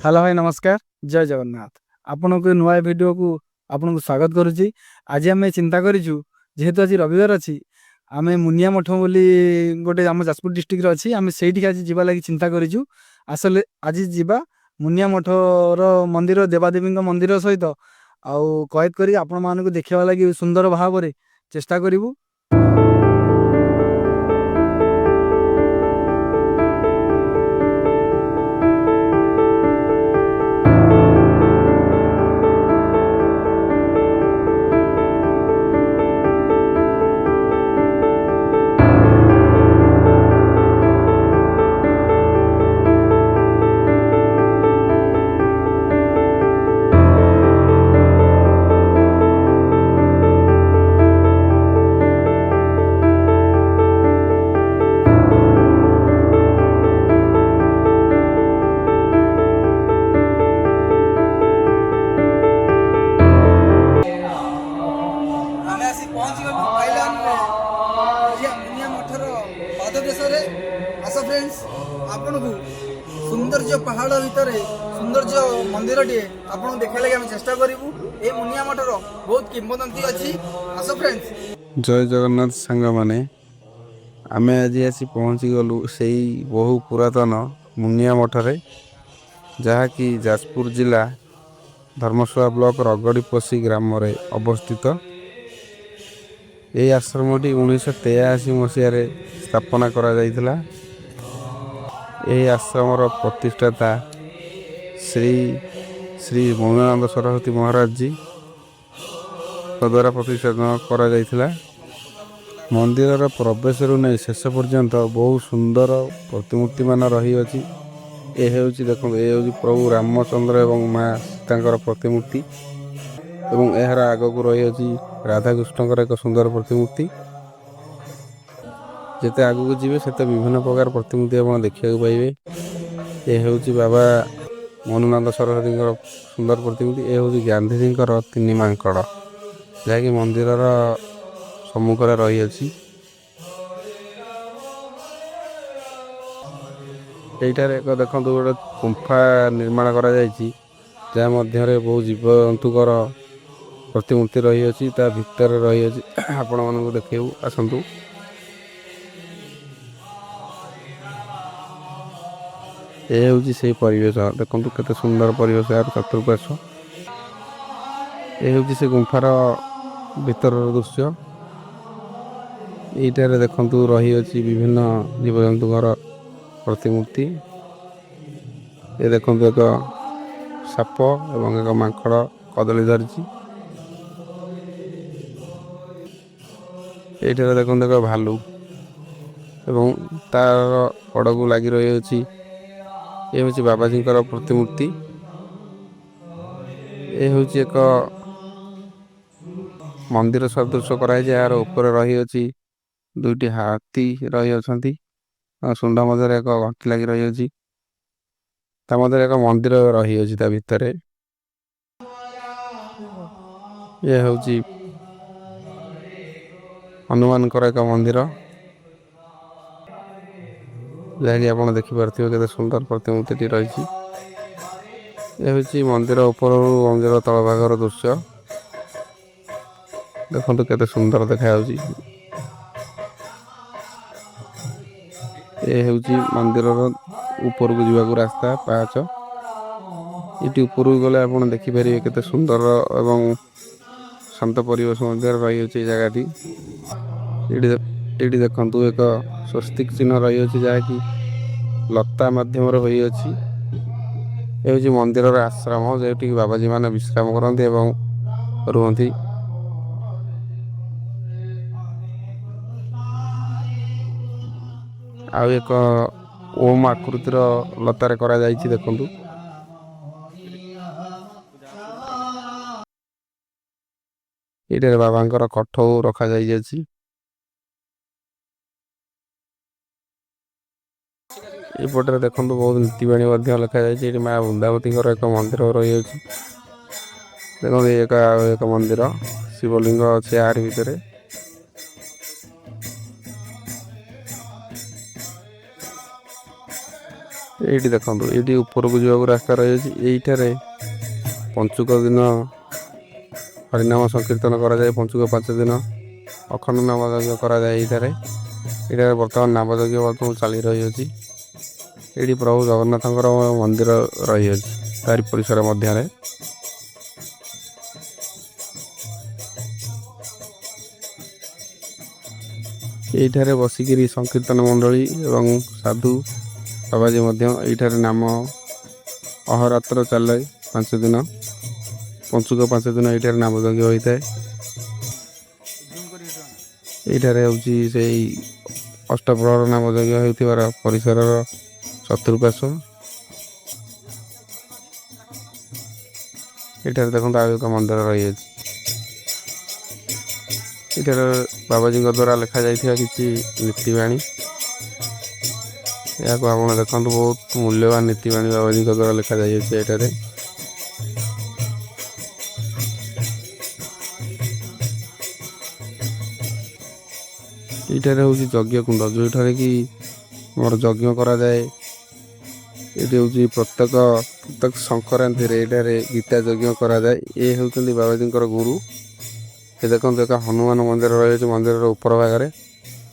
Hello भाई नमस्कार। जय जगन्नाथ। आपण को नुआ वीडियो को आपन को स्वागत करुच्ची। आज आम चिंता करूँ जेहेतु आज रविवार अच्छी आम मुनिया मठ बोली गोटे आम जाजपुर डिस्ट्रिक्ट अच्छी आम से आज जीवा लगी चिंता करूँ। आसले आज जीवा मुनिया मठर मंदिर देवादेवी मंदिर सहित आउ कैद कर आपण मानक देखा लगी सुंदर भाव में चेष्टा करूँ। सौंदर्य पहाड़ भितर सौंदर्य मंदिर टे आपको देखा लगे आम चेष्टा करूँ। ये मुनिया मठर बहुत किंवदंती अच्छी। आस फ्रेंड्स। जय जगन्नाथ सांग माने आमे आज आसी पहुँची गलु से बहु पुरातन मुनिया मठरे जहाँकि जाजपुर जिला धर्मशाला ब्लॉक रगड़ीपसी ग्राम रे अवस्थित। यह आश्रमटी 1983 मसीह स्थापना करा जायतिला। यह आश्रमर प्रतिष्ठाता श्री श्री मौनानंद सरस्वती महाराज जी द्वारा प्रतिष्ठापन करा जायतिला। मंदिर प्रवेश नहीं शेष पर्यंत बहुत सुंदर प्रतिमूर्ति मान रही अछि। यह हूँ देखो ये हूँ प्रभु रामचंद्र एवं माँ सीता प्रतिमूर्ति एवं यार आग को रही अछि राधाकृष्ण एक सुंदर प्रतिमूर्ति। जिते आग को जीवे से विभिन्न प्रकार प्रतिमूर्ति आप देखा पाइबे। यह हूँ बाबा मनुनंद सरस्वती सुंदर प्रतिमूर्ति। यह हूँ गांधीजी तीन मांकड़ जहाँकि मंदिर सम्मुख रही अछि। एठार एक देखो गोटे गुंफा निर्माण करा जायछि जहाँ मध्य बहु जीवजंतुकर प्रतिमूर्ति रही अछि। ता भितर रही अछि आपण मानक देखिबू आसंतु। ये हूँ से परिवेश देखो केते सुंदर परिवेश यार चतुर्पार्श्व। ये हूँ से गुंफार भीतर दृश्य। यहीटारे देखु रही अछि विभिन्न जीवजंतुकर प्रतिमूर्ति। ये देखो एक साप एवं एक मांकड़ कदली धरिछि। ये देखो एक भालू एवं तार कड़ को लगी रही अछि। ये हूँ बाबाजी प्रतिमूर्ति। ये हूँ एक मंदिर सदृश कराई यार ऊपर रही अछि दुईटी हाथी रही अछंती। सुंड मध्य एक घंटी लगी रही अछि। ता मध्य एक मंदिर रही अछि ता भितर। ये हूँ हनुमान एक मंदिर जहाँकि आप देखिपे केते सुंदर प्रतिमूर्ति रही। ये हूँ मंदिर ऊपर मंदिर तल भागर दृश्य देखो केते सुंदर देखा। ये हूँ मंदिर ऊपर को जीवा रास्ता पाच। ये ऊपर को गले आप देखिपारे केते सुंदर एवं शांत परिवेश रही जगह। ये देखु एक स्वस्तिक चिन्ह रही अछि जहाँकि लता मध्यम रही अछि। ये हूँ मंदिर आश्रम जो बाबाजी मान विश्राम करते एवं रुहति। ଆଉ ଏକ ଓମ୍ ଆକୃତିର ଲତାରେ କରାଯାଇଛି ଦେଖନ୍ତୁ। ଏଇଠାରେ ବାବାଙ୍କର କଠଉ ରଖାଯାଇଅଛି। ଏଇପଟରେ ଦେଖନ୍ତୁ ବହୁତ ନୀତିବାଣୀ ମଧ୍ୟ ଲେଖାଯାଇଛି। ଏଠି ମା ବୃନ୍ଦାବତୀଙ୍କର ଏକ ମନ୍ଦିର ରହିଅଛି। ଦେଖନ୍ତୁ ଏକ ମନ୍ଦିର ଶିବଲିଙ୍ଗ ଅଛି ଆରି ଭିତରେ। ଏଇଠି ଦେଖନ୍ତୁ ଏଇଠି ଉପରକୁ ଯିବାକୁ ରାସ୍ତା ରହିଅଛି। ଏଇଠାରେ ପଞ୍ଚୁକ ଦିନ ହରିନାମ ସଂକୀର୍ତ୍ତନ କରାଯାଏ। ପଞ୍ଚୁକ 5 ଦିନ ଅଖଣ୍ଡ ନାମ ଯଜ୍ଞ କରାଯାଏ। ଏଇଠାରେ ବର୍ତ୍ତମାନ ନାମ ଯଜ୍ଞ ବର୍ତ୍ତମାନ ଚାଲି ରହିଅଛି। ଏଇଠି ପ୍ରଭୁ ଜଗନ୍ନାଥଙ୍କର ମନ୍ଦିର ରହିଅଛି ତାରି ପରିସର ମଧ୍ୟରେ। ଏଇଠାରେ ବସିକିରି ସଂକୀର୍ତ୍ତନ ମଣ୍ଡଳୀ ଏବଂ ସାଧୁ ବାବାଜୀ ମଧ୍ୟ ଏଇଠାରେ ନାମ ଅହରାତ୍ର ଚାଲେ 5 ଦିନ। ପଞ୍ଚୁକ 5 ଦିନ ଏଇଠାରେ ନାମ ଯଜ୍ଞ ହୋଇଥାଏ। ଏଇଠାରେ ହେଉଛି ସେଇ ଅଷ୍ଟପ୍ରହର ନାମ ଯଜ୍ଞ ହେଉଥିବାର ପରିସରର ଚତୁଃପାର୍ଶ୍ୱ। ଏଠାରେ ଦେଖନ୍ତୁ ଆଉ ଏକ ମନ୍ଦିର ରହିଅଛି। ଏଠାରେ ବାବାଜୀଙ୍କ ଦ୍ୱାରା ଲେଖାଯାଇଥିବା କିଛି ନୀତିବାଣୀ, ଏହାକୁ ଆପଣ ଦେଖନ୍ତୁ ବହୁତ ମୂଲ୍ୟବାନ ନୀତିବାଣୀ ବାବାଜୀଙ୍କ ଦ୍ୱାରା ଲେଖାଯାଇଅଛି ଏଠାରେ। ଏଇଠାରେ ହେଉଛି ଯଜ୍ଞ କୁଣ୍ଡ, ଯେଉଁଠାରେ କି ଆମର ଯଜ୍ଞ କରାଯାଏ। ଏଠି ହେଉଛି ପ୍ରତ୍ୟେକ ସଂକ୍ରାନ୍ତିରେ ଏଠାରେ ଗୀତା ଯଜ୍ଞ କରାଯାଏ। ଏ ହେଉଛନ୍ତି ବାବାଜୀଙ୍କର ଗୁରୁ। ଏ ଦେଖନ୍ତୁ ଏକ ହନୁମାନ ମନ୍ଦିର ରହିଅଛି ମନ୍ଦିରର ଉପର ଭାଗରେ।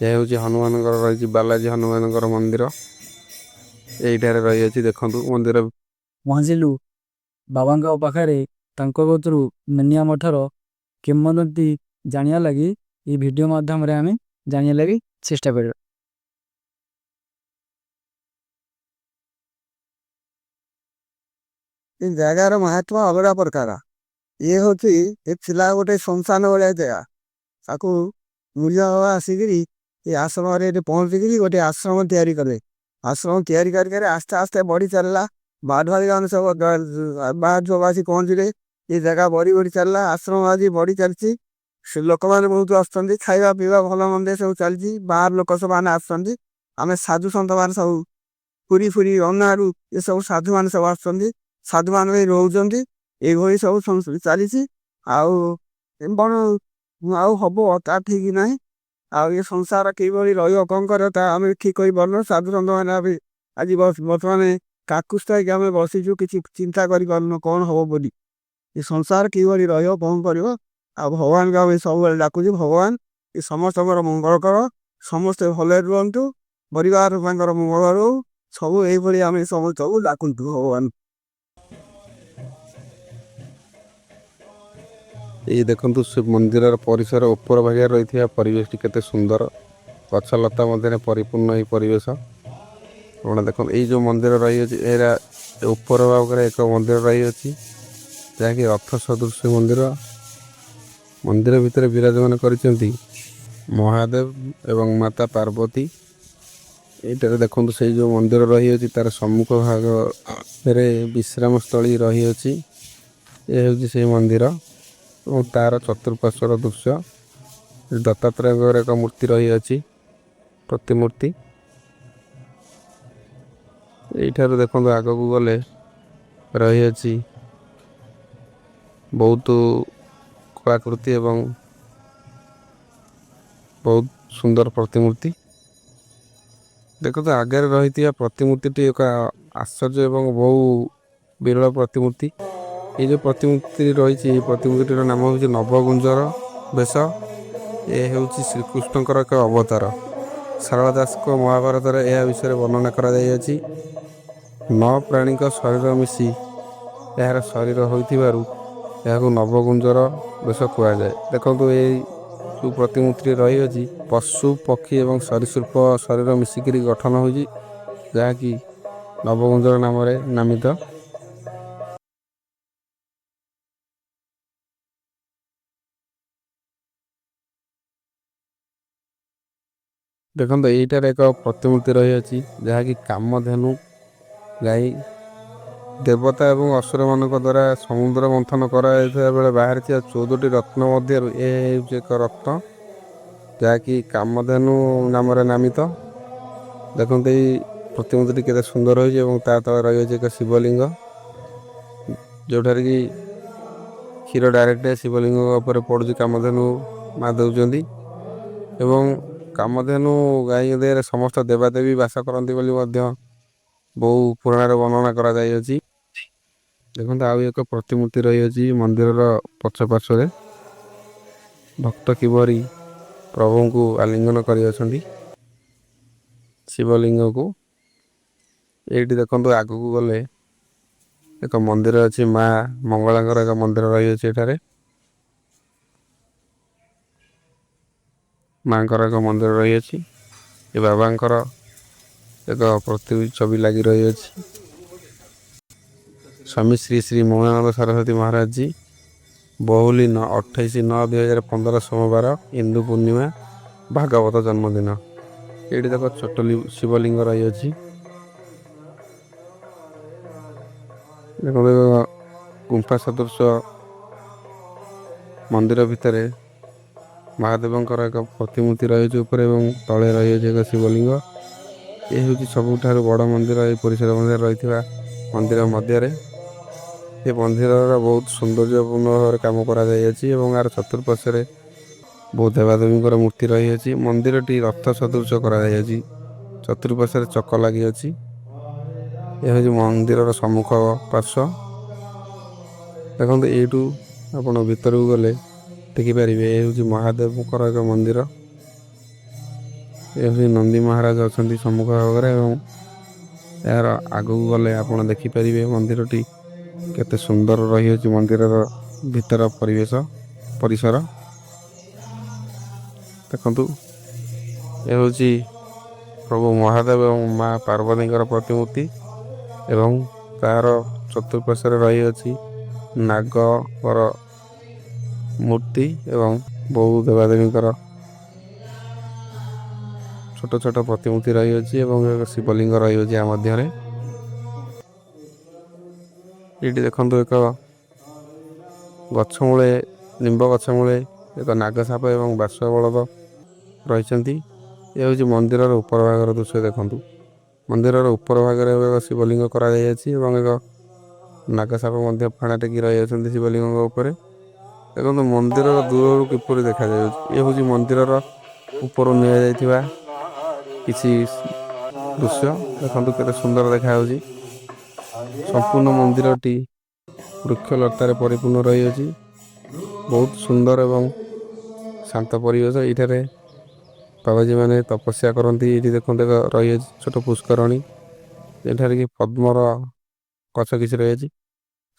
ଏହା ହେଉଛି ହନୁମାନଙ୍କର ରହିଛି ବାଲାଜୀ ହନୁମାନଙ୍କର ମନ୍ଦିର ଏଇଠାରେ ରହିଅଛି। ଦେଖନ୍ତୁ ମନ୍ଦିର ପହଞ୍ଚିଲୁ ବାବାଙ୍କ ପାଖରେ। ତାଙ୍କ କତୁରୁ ମୁନିଆ ମଠର କିମ୍ବଦନ୍ତୀ ଜାଣିବା ଲାଗି এই ଭିଡ଼ିଓ ମାଧ୍ୟମରେ ଆମେ ଜାଣିବା ଲାଗି ଚେଷ୍ଟା କରିବା। ଏ ଜାଗାର ମହାତ୍ମ ଅଲଗା ପ୍ରକାର। ଇଏ ହେଉଛି ଏ ଥିଲା ଗୋଟେ ଶ୍ମଶାନ ଭଳିଆ ଜାଗା। ତାକୁ ମୂଲ୍ୟ ବାବା ଆସିକିରି ଏ ଆଶ୍ରମରେ ଏଠି ପହଞ୍ଚିକିରି ଗୋଟେ ଆଶ୍ରମ ତିଆରି କଲେ। ଆଶ୍ରମ ତିଆରି କରିକରି ଆସ୍ତେ ଆସ୍ତେ ବଢ଼ି ଚାଲିଲା। ବାହାଦୁଆମାନେ ସବୁ ବାହାର ସବୁ ଆସି ପହଞ୍ଚିଲେ। ଏ ଜାଗା ବଢ଼ି ବଢ଼ି ଚାଲିଲା। ଆଶ୍ରମ ଆଜି ବଢ଼ି ଚାଲିଛି। ସେ ଲୋକମାନେ ବହୁତ ଆସୁଛନ୍ତି। ଖାଇବା ପିଇବା ଭଲ ମନ୍ଦ ସବୁ ଚାଲିଛି। ବାହାର ଲୋକ ସବୁମାନେ ଆସୁଛନ୍ତି। ଆମେ ସାଧୁ ସନ୍ଥମାନେ ସବୁ ପୁରୀ ଫୁରୀ ଅନ୍ନାରୁ ଏସବୁ ସାଧୁମାନେ ସବୁ ଆସୁଛନ୍ତି। ସାଧୁମାନେ ବି ରହୁଛନ୍ତି। ଏଇଭଳି ସବୁ ଚାଲିଛି। ଆଉ ବଣ ଆଉ ହବ ତା ଠିକ୍ ନାହିଁ। ଆଉ ଏ ସଂସାର କିଭଳି ରହିବ କ'ଣ କରିବ ତା ଆମେ ଠିକ୍ କରିପାରୁନୁ। ସାଧୁ ସନ୍ଥମାନେ ବି ଆଜି ବର୍ତ୍ତମାନ କାକୁସ୍ଥ ହେଇକି ଆମେ ବସିଛୁ। କିଛି ଚିନ୍ତା କରିପାରୁନୁ କ'ଣ ହବ ବୋଲି। ଏ ସଂସାର କିଭଳି ରହିବ କ'ଣ କରିବ। ଆଉ ଭଗବାନଙ୍କୁ ଆମେ ସବୁବେଳେ ଡାକୁଛୁ, ଭଗବାନ ଏ ସମସ୍ତଙ୍କର ମଙ୍ଗଳ କର। ସମସ୍ତେ ଭଲରେ ରୁହନ୍ତୁ। ପରିବାର ତାଙ୍କର ମଙ୍ଗଳ ରହୁ। ସବୁ ଏଇଭଳି ଆମେ ସମସ୍ତଙ୍କୁ ଡାକୁଛୁ ଭଗବାନ। ଏଇ ଦେଖନ୍ତୁ ସେ ମନ୍ଦିରର ପରିସର ଉପର ଭାଗରେ ରହିଥିବା ପରିବେଶଟି କେତେ ସୁନ୍ଦର। ଗଛଲତା ମଧ୍ୟରେ ପରିପୂର୍ଣ୍ଣ ଏହି ପରିବେଶ। ଆପଣ ଦେଖନ୍ତୁ ଏଇ ଯେଉଁ ମନ୍ଦିର ରହିଅଛି ଏରା ଉପର ଭାଗରେ ଏକ ମନ୍ଦିର ରହିଅଛି, ଯାହାକି ରଥ ସଦୃଶ ମନ୍ଦିର। ମନ୍ଦିର ଭିତରେ ବିରାଜମାନ କରିଛନ୍ତି ମହାଦେବ ଏବଂ ମାତା ପାର୍ବତୀ। ଏଇଟାରେ ଦେଖନ୍ତୁ ସେଇ ଯେଉଁ ମନ୍ଦିର ରହିଅଛି ତାର ସମ୍ମୁଖ ଭାଗରେ ବିଶ୍ରାମସ୍ଥଳୀ ରହିଅଛି। ଏ ହେଉଛି ସେଇ ମନ୍ଦିର ଏବଂ ତାର ଚତୁଃପାର୍ଶ୍ୱର ଦୃଶ୍ୟ। ଦତ୍ତାତ୍ରେୟଙ୍କର ଏକ ମୂର୍ତ୍ତି ରହିଅଛି, ପ୍ରତିମୂର୍ତ୍ତି। ଏଇଠାରୁ ଦେଖନ୍ତୁ ଆଗକୁ ଗଲେ ରହିଅଛି ବହୁତ କଳାକୃତି ଏବଂ ବହୁତ ସୁନ୍ଦର ପ୍ରତିମୂର୍ତ୍ତି। ଦେଖନ୍ତୁ ଆଗରେ ରହିଥିବା ପ୍ରତିମୂର୍ତ୍ତିଟି ଏକ ଆଶ୍ଚର୍ଯ୍ୟ ଏବଂ ବହୁ ବିରଳ ପ୍ରତିମୂର୍ତ୍ତି। ଏଇ ଯେଉଁ ପ୍ରତିମୂର୍ତ୍ତି ରହିଛି ଏହି ପ୍ରତିମୂର୍ତ୍ତିର ନାମ ହେଉଛି ନବଗୁଞ୍ଜର ବେଶ। ଏ ହେଉଛି ଶ୍ରୀକୃଷ୍ଣଙ୍କର ଏକ ଅବତାର। ଶାରଳା ଦାସଙ୍କ ମହାଭାରତରେ ଏହା ବିଷୟରେ ବର୍ଣ୍ଣନା କରାଯାଇଅଛି। 9 ପ୍ରାଣୀଙ୍କ ଶରୀର ମିଶି ଏହାର ଶରୀର ହୋଇଥିବାରୁ ଏହାକୁ ନବଗୁଞ୍ଜର ବେଶ କୁହାଯାଏ। ଦେଖନ୍ତୁ ଏଇ ଯେଉଁ ପ୍ରତିମୂର୍ତ୍ତି ରହିଅଛି ପଶୁ ପକ୍ଷୀ ଏବଂ ସରୀସୃପ ଶରୀର ମିଶିକିରି ଗଠନ ହୋଇଛି, ଯାହାକି ନବଗୁଞ୍ଜର ନାମରେ ନାମିତ। ଦେଖନ୍ତୁ ଏଇଟାରେ ଏକ ପ୍ରତିମୂର୍ତ୍ତି ରହିଅଛି, ଯାହାକି କାମଧେନୁ ଗାଈ ଦେବତା ଏବଂ ଅସୁରମାନଙ୍କ ଦ୍ୱାରା ସମୁଦ୍ର ମନ୍ଥନ କରାଯାଇଥିବା ବେଳେ ବାହାରିଥିବା 14ଟି ରତ୍ନ ମଧ୍ୟରୁ ଏ ହେଉଛି ଏକ ରତ୍ନ, ଯାହାକି କାମଧେନୁ ନାମରେ ନାମିତ। ଦେଖନ୍ତୁ ଏଇ ପ୍ରତିମୂର୍ତ୍ତିଟି କେତେ ସୁନ୍ଦର ହୋଇଛି ଏବଂ ତା ତଳେ ରହିଅଛି ଏକ ଶିବଲିଙ୍ଗ, ଯେଉଁଠାରେ କି କ୍ଷୀର ଡାଇରେକ୍ଟ ଶିବଲିଙ୍ଗ ଉପରେ ପଡ଼ୁଛି, କାମଧେନୁ ମା ଦେଉଛନ୍ତି। ଏବଂ କାମଧେନୁ ଗାଈ ଦେହରେ ସମସ୍ତ ଦେବାଦେବୀ ବାସ କରନ୍ତି ବୋଲି ମଧ୍ୟ ବହୁ ପୁରାଣରେ ବର୍ଣ୍ଣନା କରାଯାଇଅଛି। ଦେଖନ୍ତୁ ଆଉ ଏକ ପ୍ରତିମୂର୍ତ୍ତି ରହିଅଛି ମନ୍ଦିରର ପଛ ପାର୍ଶ୍ୱରେ। ଭକ୍ତ କିପରି ପ୍ରଭୁଙ୍କୁ ଆଲିଙ୍ଗନ କରିଅଛନ୍ତି ଶିବଲିଙ୍ଗକୁ। ଏଇଠି ଦେଖନ୍ତୁ ଆଗକୁ ଗଲେ ଏକ ମନ୍ଦିର ଅଛି, ମା ମଙ୍ଗଳାଙ୍କର ଏକ ମନ୍ଦିର ରହିଅଛି ଏଠାରେ। ମାଙ୍କର ଏକ ମନ୍ଦିର ରହିଅଛି। ଏ ବାବାଙ୍କର ଏକ ପ୍ରତିଛବି ଲାଗି ରହିଅଛି। ସ୍ୱାମୀ ଶ୍ରୀ ଶ୍ରୀ ମୌନାନନ୍ଦ ସରସ୍ୱତୀ ମହାରାଜ ଜୀ, ବହୁଲି 28/9/2015 ସୋମବାର, ହିନ୍ଦୁ ପୂର୍ଣ୍ଣିମା, ଭାଗବତ ଜନ୍ମଦିନ। ଏଇଠି ଦେଖ ଛୋଟ ଶିବଲିଙ୍ଗ ରହିଅଛି। ଦେଖନ୍ତୁ ଗୁମ୍ଫା ସଦୃଶ ମନ୍ଦିର ଭିତରେ ମହାଦେବଙ୍କର ଏକ ପ୍ରତିମୂର୍ତ୍ତି ରହିଛି ଉପରେ ଏବଂ ତଳେ ରହିଅଛି ଏକ ଶିବଲିଙ୍ଗ। ଏ ହେଉଛି ସବୁଠାରୁ ବଡ଼ ମନ୍ଦିର ଏହି ପରିସର ମଧ୍ୟରେ ରହିଥିବା ମନ୍ଦିର ମଧ୍ୟରେ। ଏ ମନ୍ଦିରର ବହୁତ ସୌନ୍ଦର୍ଯ୍ୟପୂର୍ଣ୍ଣ ଭାବରେ କାମ କରାଯାଇଅଛି ଏବଂ ଏହାର ଚତୁଃପାର୍ଶ୍ୱରେ ବହୁତ ଦେବାଦେବୀଙ୍କର ମୂର୍ତ୍ତି ରହିଅଛି। ମନ୍ଦିରଟି ରଥ ସଦୃଶ କରାଯାଇଅଛି, ଚତୁଃପାର୍ଶ୍ୱରେ ଚକ ଲାଗିଅଛି। ଏହା ହେଉଛି ମନ୍ଦିରର ସମ୍ମୁଖ ପାର୍ଶ୍ୱ। ଦେଖନ୍ତୁ ଏଇଠୁ ଆପଣ ଭିତରକୁ ଗଲେ ଦେଖିପାରିବେ, ଏ ହେଉଛି ମହାଦେବଙ୍କର ଏକ ମନ୍ଦିର। ଏ ହେଉଛି ନନ୍ଦୀ ମହାରାଜ ଅଛନ୍ତି ସମ୍ମୁଖ ଭାଗରେ ଏବଂ ଏହାର ଆଗକୁ ଗଲେ ଆପଣ ଦେଖିପାରିବେ ମନ୍ଦିରଟି କେତେ ସୁନ୍ଦର ରହିଅଛି। ମନ୍ଦିରର ଭିତର ପରିସର ଦେଖନ୍ତୁ, ଏ ହେଉଛି ପ୍ରଭୁ ମହାଦେବ ଏବଂ ମା ପାର୍ବତୀଙ୍କର ପ୍ରତିମୂର୍ତ୍ତି ଏବଂ ତାର ଚତୁଃପାର୍ଶ୍ୱରେ ରହିଅଛି ନାଗର ମୂର୍ତ୍ତି ଏବଂ ବହୁ ଦେବାଦେବୀଙ୍କର ଛୋଟ ଛୋଟ ପ୍ରତିମୂର୍ତ୍ତି ରହିଅଛି ଏବଂ ଏକ ଶିବଲିଙ୍ଗ ରହିଅଛି ଆ ମଧ୍ୟରେ। ଏଇଠି ଦେଖନ୍ତୁ ଏକ ଗଛ ମୂଳେ, ନିମ୍ବ ଗଛ ମୂଳେ ଏକ ନାଗସାପ ଏବଂ ବାସୁଆ ବଳଦ ରହିଛନ୍ତି। ଏ ହେଉଛି ମନ୍ଦିରର ଉପର ଭାଗର ଦୃଶ୍ୟ। ଦେଖନ୍ତୁ ମନ୍ଦିରର ଉପର ଭାଗରେ ଏକ ଶିବଲିଙ୍ଗ କରାଯାଇଅଛି ଏବଂ ଏକ ନାଗସାପ ମଧ୍ୟ ଫଣା ଟେକି ରହିଅଛନ୍ତି ଶିବଲିଙ୍ଗଙ୍କ ଉପରେ। ଦେଖନ୍ତୁ ମନ୍ଦିରର ଦୂରରୁ କିପରି ଦେଖାଯାଉଛି। ଏ ହେଉଛି ମନ୍ଦିରର ଉପରୁ ନିଆଯାଇଥିବା କିଛି ଦୃଶ୍ୟ। ଦେଖନ୍ତୁ କେତେ ସୁନ୍ଦର ଦେଖାଯାଉଛି। ସମ୍ପୂର୍ଣ୍ଣ ମନ୍ଦିରଟି ବୃକ୍ଷଲତାରେ ପରିପୂର୍ଣ୍ଣ ରହିଅଛି। ବହୁତ ସୁନ୍ଦର ଏବଂ ଶାନ୍ତ ପରିବେଶ। ଏଇଠାରେ ବାବାଜୀ ମାନେ ତପସ୍ୟା କରନ୍ତି। ଏଇଠି ଦେଖନ୍ତୁ ଏକ ରହିଅଛି ଛୋଟ ପୁଷ୍କରଣୀ, ଏଠାରେ କି ପଦ୍ମର ଗଛ କିଛି ରହିଅଛି।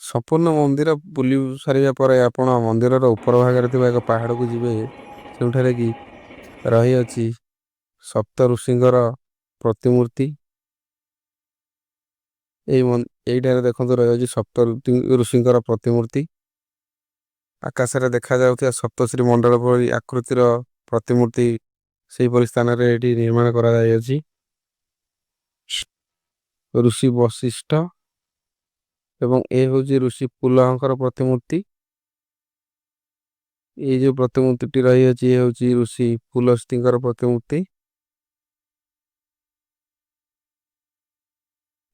ସମ୍ପୂର୍ଣ୍ଣ ମନ୍ଦିର ବୁଲି ସାରିବା ପରେ ଆପଣ ମନ୍ଦିରର ଉପର ଭାଗରେ ଥିବା ଏକ ପାହାଡ଼କୁ ଯିବେ, ଯେଉଁଠାରେ କି ରହିଅଛି ସପ୍ତ ଋଷିଙ୍କର ପ୍ରତିମୂର୍ତ୍ତି। ଏଇଠାରେ ଦେଖନ୍ତୁ ରହିଅଛି ସପ୍ତ ଋଷିଙ୍କର ପ୍ରତିମୂର୍ତ୍ତି। ଆକାଶରେ ଦେଖାଯାଉଥିବା ସପ୍ତଶ୍ରୀ ମଣ୍ଡଳ ପରି ଆକୃତିର ପ୍ରତିମୂର୍ତ୍ତି ସେହିପରି ସ୍ଥାନରେ ଏଠି ନିର୍ମାଣ କରାଯାଇଅଛି। ଋଷି ବଶିଷ୍ଠ ଏବଂ ଏ ହେଉଛି ଋଷି ପୁଲହଙ୍କର ପ୍ରତିମୂର୍ତ୍ତି। ଏଇ ଯେଉଁ ପ୍ରତିମୂର୍ତ୍ତିଟି ରହିଅଛି ଏ ହେଉଛି ଋଷି ପୁଲସ୍ତ୍ୟଙ୍କର ପ୍ରତିମୂର୍ତ୍ତି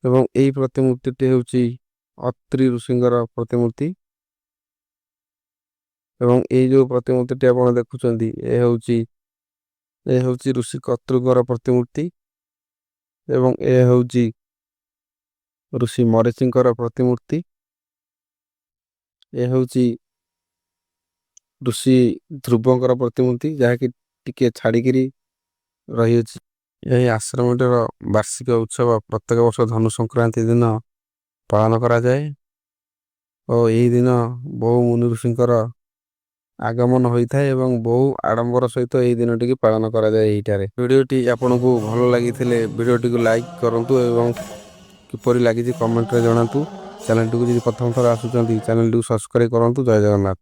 ଏବଂ ଏହି ପ୍ରତିମୂର୍ତ୍ତିଟି ହେଉଛି ଅତ୍ରି ଋଷିଙ୍କର ପ୍ରତିମୂର୍ତ୍ତି। ଏବଂ ଏଇ ଯେଉଁ ପ୍ରତିମୂର୍ତ୍ତିଟି ଆପଣ ଦେଖୁଛନ୍ତି ଏ ହେଉଛି ଋଷି କର୍ତ୍ତୃଙ୍କର ପ୍ରତିମୂର୍ତ୍ତି ଏବଂ ଏ ହେଉଛି ଋଷି ମରୀଚିଙ୍କର ପ୍ରତିମୂର୍ତ୍ତି। ଏ ହେଉଛି ଋଷି ଧ୍ରୁବଙ୍କର ପ୍ରତିମୂର୍ତ୍ତି, ଯାହାକି ଟିକେ ଛାଡ଼ିକିରି ରହିଅଛି। ଏହି ଆଶ୍ରମଟିର ବାର୍ଷିକ ଉତ୍ସବ ପ୍ରତ୍ୟେକ ବର୍ଷ ଧନୁ ସଂକ୍ରାନ୍ତି ଦିନ ପାଳନ କରାଯାଏ ଓ ଏହି ଦିନ ବହୁ ମୁନି ଋଷିଙ୍କର ଆଗମନ ହୋଇଥାଏ ଏବଂ ବହୁ ଆଡ଼ମ୍ବର ସହିତ ଏହି ଦିନଟିକି ପାଳନ କରାଯାଏ। ଏହିଠାରେ ଭିଡ଼ିଓଟି ଆପଣଙ୍କୁ ଭଲ ଲାଗିଥିଲେ ଭିଡ଼ିଓଟିକୁ ଲାଇକ୍ କରନ୍ତୁ ଏବଂ କିପରି ଲାଗିଛି କମେଣ୍ଟରେ ଜଣାନ୍ତୁ। ଚ୍ୟାନେଲଟିକୁ ଯଦି ପ୍ରଥମ ଥର ଆସୁଛନ୍ତି ଚ୍ୟାନେଲଟିକୁ ସବସ୍କ୍ରାଇବ୍ କରନ୍ତୁ। ଜୟ ଜଗନ୍ନାଥ।